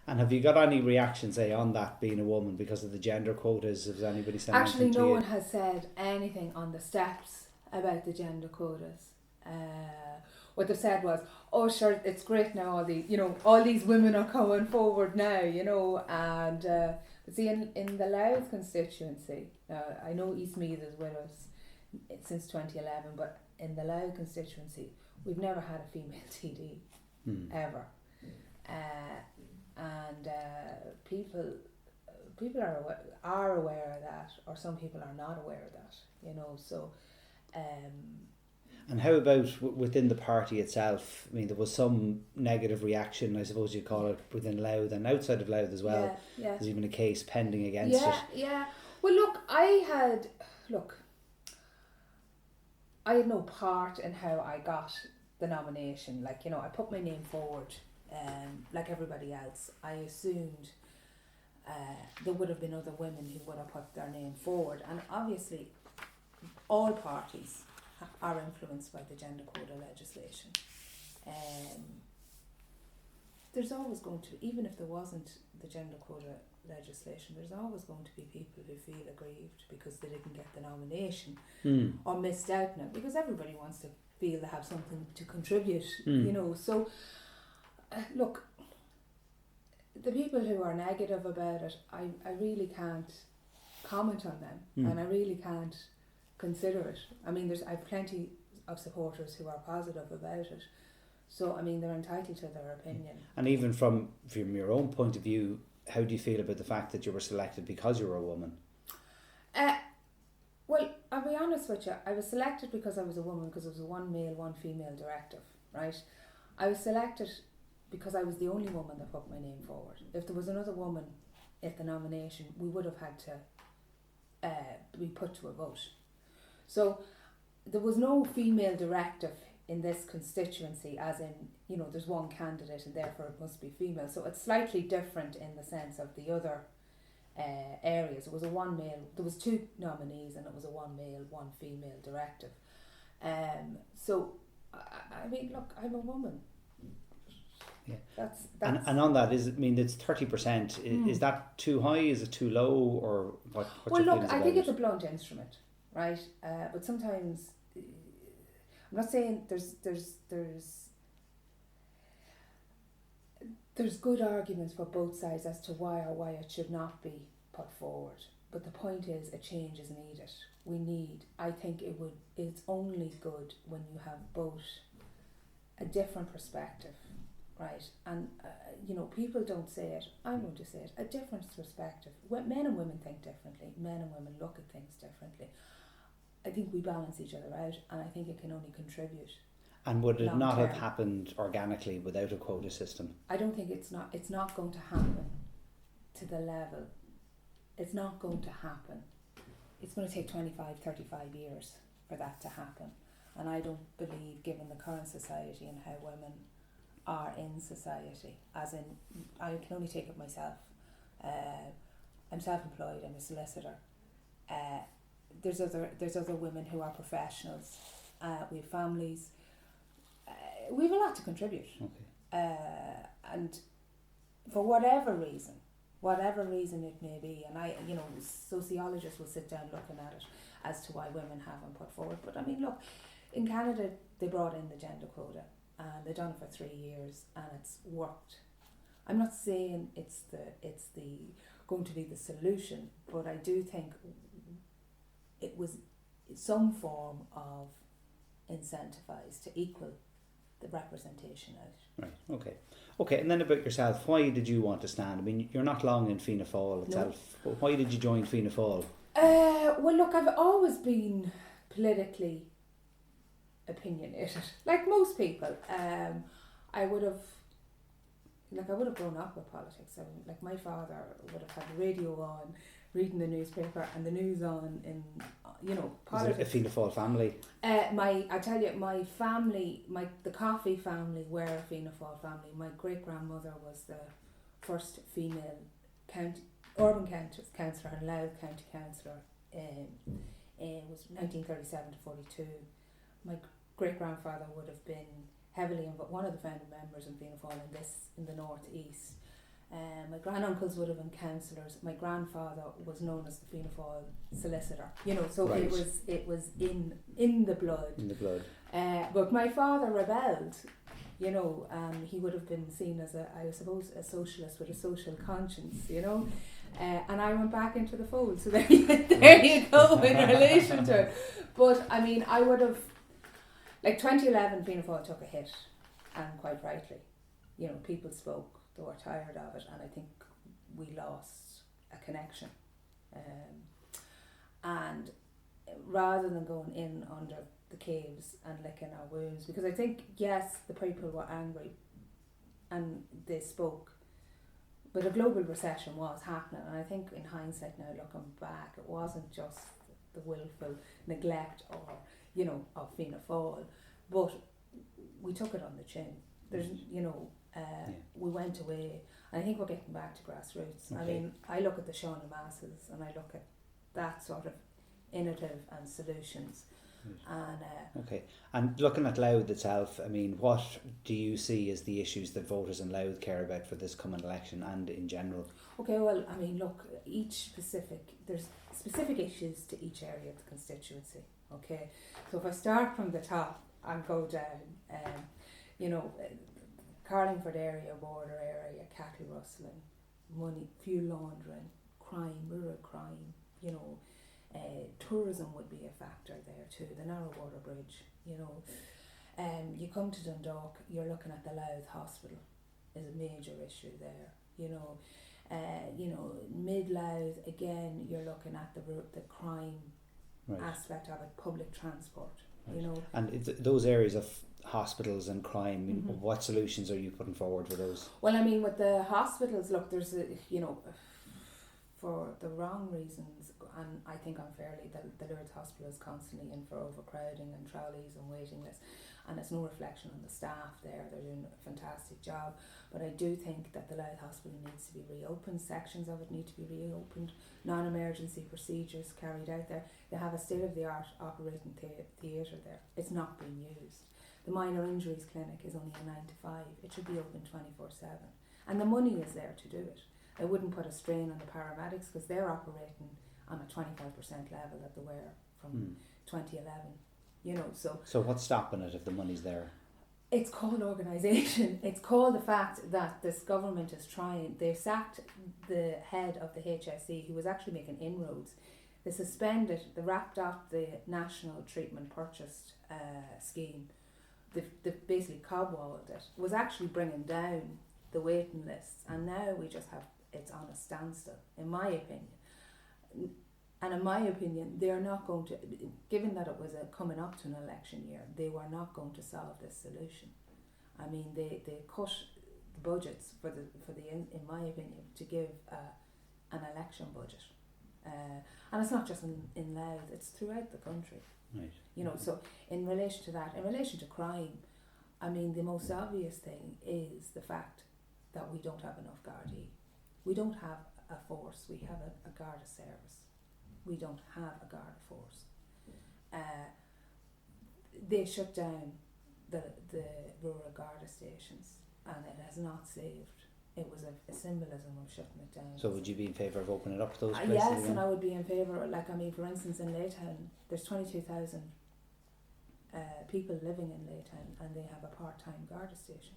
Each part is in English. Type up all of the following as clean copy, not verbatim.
And have you got any reaction, say, on that being a woman because of the gender quotas? Has anybody said anything to you? Actually, no one has said anything on the steps about the gender quotas. What they've said was, "Oh, sure, it's great now. All these women are coming forward now, And but see, in the Louth constituency, I know Eastmeath is with us since 2011, but in the Louth constituency, we've never had a female TD ever." And people are aware of that, or some people are not aware of that, So, and how about within the party itself? I mean, there was some negative reaction, I suppose you'd call it, within Louth and outside of Louth as well. Yeah. There's even a case pending against it. Yeah. Well, look, I had no part in how I got the nomination. I put my name forward. Like everybody else, I assumed there would have been other women who would have put their name forward, and obviously all parties are influenced by the gender quota legislation. There's always going to, even if there wasn't the gender quota legislation, there's always going to be people who feel aggrieved because they didn't get the nomination or missed out now, because everybody wants to feel they have something to contribute, so look, the people who are negative about it, I really can't comment on them, and I really can't consider it. I mean, I've plenty of supporters who are positive about it, so I mean, they're entitled to their opinion. And even from your own point of view, how do you feel about the fact that you were selected because you were a woman? Well, I'll be honest with you, I was selected because I was a woman, because it was a one male, one female directive, right? I was selected because I was the only woman that put my name forward. If there was another woman at the nomination, we would have had to be put to a vote. So there was no female directive in this constituency, as in, there's one candidate and therefore it must be female. So it's slightly different in the sense of the other areas. It was there was two nominees, and it was a one male, one female directive. So, I mean, look, I'm a woman. Yeah, that's and on that, it's 30%. Is that too high? Is it too low? Or what? Well, look, I think it's a blunt instrument, right? But sometimes, I'm not saying there's good arguments for both sides as to why it should not be put forward. But the point is, a change is needed. I think it's only good when you have both a different perspective. Right, and people don't say it. I'm going to say it. A different perspective. Men and women think differently. Men and women look at things differently. I think we balance each other out, and I think it can only contribute. And would it not have happened organically without a quota system? I don't think it's not. It's not going to happen to the level. It's not going to happen. It's going to take 25, 35 years for that to happen, and I don't believe, given the current society and how women are in society, as in, I can only take it myself. I'm self-employed, I'm a solicitor. There's other women who are professionals. We have families. We have a lot to contribute. Okay. And for whatever reason it may be, and sociologists will sit down looking at it as to why women haven't put forward. But I mean, look, in Canada they brought in the gender quota, and they've done it for 3 years, and it's worked. I'm not saying it's going to be the solution, but I do think it was some form of incentivize to equal the representation out. Right. Okay. And then about yourself, why did you want to stand? I mean, you're not long in Fianna Fáil itself. No. But why did you join Fianna Fáil? Well, look, I've always been politically opinionated, like most people. I would have grown up with politics. Like my father would have had the radio on, reading the newspaper, and the news on in politics. Is it a Fianna Fáil family? My family, the Coffey family were a Fianna Fáil family. My great grandmother was the first female urban councillor and Louth County councillor. It was 1937 to 42. My great grandfather would have been heavily involved, one of the founding members in Fianna Fáil in the North East. my granduncles would have been councillors. My grandfather was known as the Fianna Fáil solicitor. You know, so Right. it was in the blood. In the blood. But my father rebelled. You know, he would have been seen as I suppose, a socialist with a social conscience. You know, and I went back into the fold. So there you go in relation to it. But I mean, I would have, like 2011, Fianna Fáil took a hit, and quite rightly. You know, people spoke, they were tired of it, and I think we lost a connection. And rather than going in under the caves and licking our wounds, because I think, yes, the people were angry and they spoke, but a global recession was happening, and I think in hindsight now, looking back, it wasn't just the willful neglect or, you know, of Fianna Fáil, but we took it on the chin. There's, you know, we went away, and I think we're getting back to grassroots. Okay. I mean, I look at the Shawnee masses, and I look at that sort of innovative and solutions. Right. And okay, and looking at Louth itself, I mean, what do you see as the issues that voters in Louth care about for this coming election and in general? Okay, well, I mean, look, there's specific issues to each area of the constituency. Okay, so if I start from the top and go down, you know, Carlingford area, border area, cattle rustling, money, fuel laundering, crime, rural crime, you know, tourism would be a factor there too, the narrow water bridge, you know. You come to Dundalk, you're looking at the Louth Hospital is a major issue there, you know. Mid-Louth, again, you're looking at the crime aspect of it, public transport, you know. And those areas of hospitals and crime, what solutions are you putting forward for those? Well, I mean, with the hospitals, look, there's for the wrong reasons, and I think unfairly, the Lourdes Hospital is constantly in for overcrowding and trolleys and waiting lists, and it's no reflection on the staff there. They're doing a fantastic job, but I do think that the Louth Hospital needs to be reopened. Sections of it need to be reopened. Non-emergency procedures carried out there. They have a state-of-the-art operating theatre there. It's not being used. The minor injuries clinic is only a 9 to 5. It should be open 24/7, and the money is there to do it. I wouldn't put a strain on the paramedics because they're operating on a 25% level that they were from 2011. You know, so what's stopping it if the money's there? It's called organisation. It's called the fact that this government is trying. They sacked the head of the HSE who was actually making inroads. They suspended. They wrapped up the National Treatment Purchase scheme. They basically cobwalled it. It was actually bringing down the waiting lists, and now we just have it's on a standstill, in my opinion. And in my opinion, they are not going to, given that it was coming up to an election year, they were not going to solve this solution. I mean, they cut the budgets for the in my opinion, to give an election budget, and it's not just in Louth; it's throughout the country. Right. You know, so in relation to that, in relation to crime, I mean, the most obvious thing is the fact that we don't have enough Gardaí. We don't have a force. We have a Garda service. We don't have a Garda force. They shut down the rural Garda stations, and it has not saved. It was a symbolism of shutting it down. So would you be in favour of opening up those places yes, again? and I would be in favour. Like, I mean, for instance, in Laytown, there's 22,000 people living in Laytown, and they have a part-time Garda station.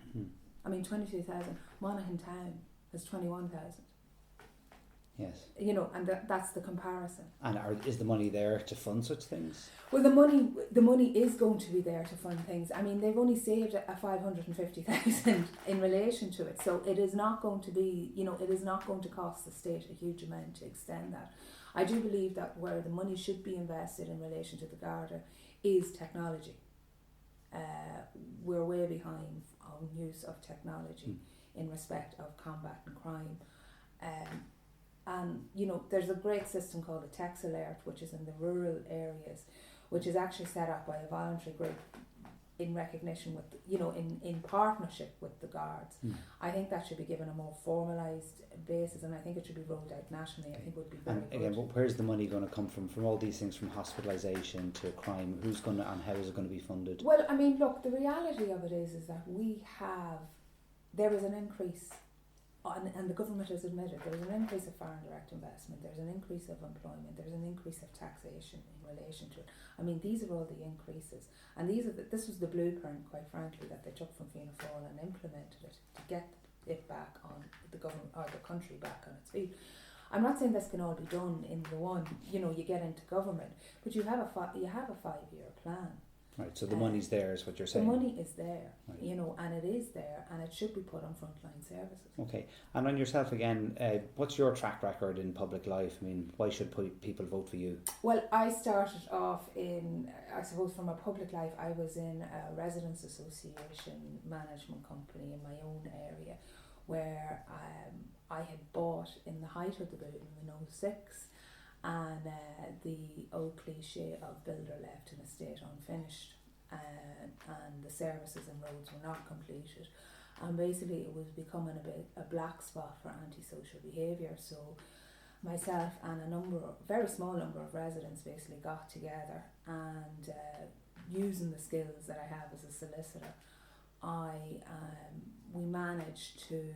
Mm-hmm. I mean, 22,000. Monaghan Town has 21,000. Yes. You know, and that's the comparison. And is the money there to fund such things? Well, the money is going to be there to fund things. I mean, they've only saved a 550,000 in relation to it, so it is not going to be, it is not going to cost the state a huge amount to extend that. I do believe that where the money should be invested in relation to the Garda is technology. We're way behind on use of technology in respect of combating crime. And there's a great system called the Text Alert, which is in the rural areas, which is actually set up by a voluntary group in recognition with, in partnership with the guards. I think that should be given a more formalised basis, and I think it should be rolled out nationally. I think would be very good. And again, where's the money going to come from all these things, from hospitalisation to crime? Who's going to, and how is it going to be funded? Well, I mean, look, the reality of it is that there is an increase and the government has admitted there's an increase of foreign direct investment, there's an increase of employment, there's an increase of taxation in relation to it. I mean, these are all the increases, and this was the blueprint, quite frankly, that they took from Fianna Fáil and implemented it to get it back on the government, or the country back on its feet. I'm not saying this can all be done in the one, you get into government, but you have a 5-year plan. Right, so the money's there is what you're saying. The money is there, right. And it is there, and it should be put on frontline services. Okay, and on yourself again, what's your track record in public life? I mean, why should people vote for you? Well, I started off I suppose from a public life, I was in a residents association management company in my own area, where I had bought in the height of the boom in 06, and the old cliche of builder left an estate unfinished, and the services and roads were not completed, and basically it was becoming a black spot for antisocial behaviour. So myself and a very small number of residents basically got together, and using the skills that I have as a solicitor, we managed to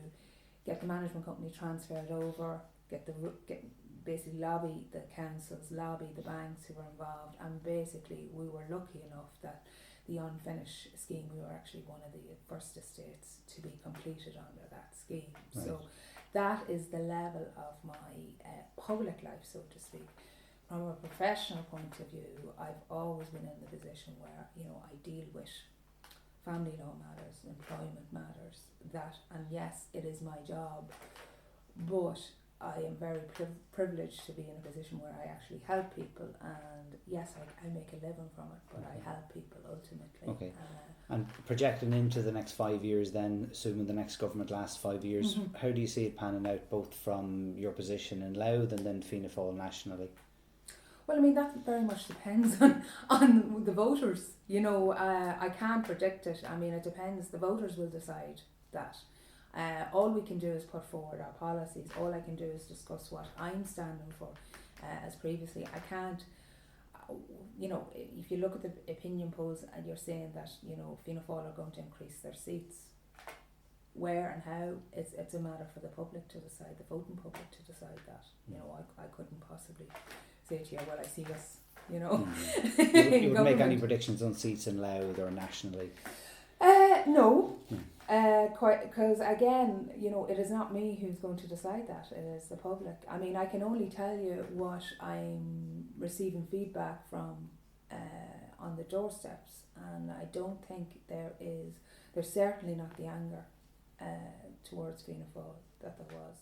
get the management company transferred over, basically lobby the councils, lobby the banks who were involved, and basically we were lucky enough that the unfinished scheme, we were actually one of the first estates to be completed under that scheme. Right. So that is the level of my public life, so to speak. From a professional point of view, I've always been in the position where I deal with family law matters, employment matters, and yes, it is my job, but I am very privileged to be in a position where I actually help people, and yes, I make a living from it, but I help people ultimately. Okay. And projecting into the next 5 years then, assuming the next government lasts 5 years, how do you see it panning out, both from your position in Louth and then Fianna Fáil nationally? Well, I mean, that very much depends on the voters. I can't predict it. I mean, it depends. The voters will decide that. All we can do is put forward our policies. All I can do is discuss what I'm standing for. As previously, I can't, if you look at the opinion polls and you're saying that, Fianna Fáil are going to increase their seats, where and how, it's a matter for the public to decide, the voting public to decide that. I couldn't possibly say to you, well, I see this, You would make any predictions on seats in Louth or nationally? No. Because again, it is not me who's going to decide that, it is the public. I mean, I can only tell you what I'm receiving feedback from on the doorsteps, and I don't think there's certainly not the anger towards Fianna Fáil that there was.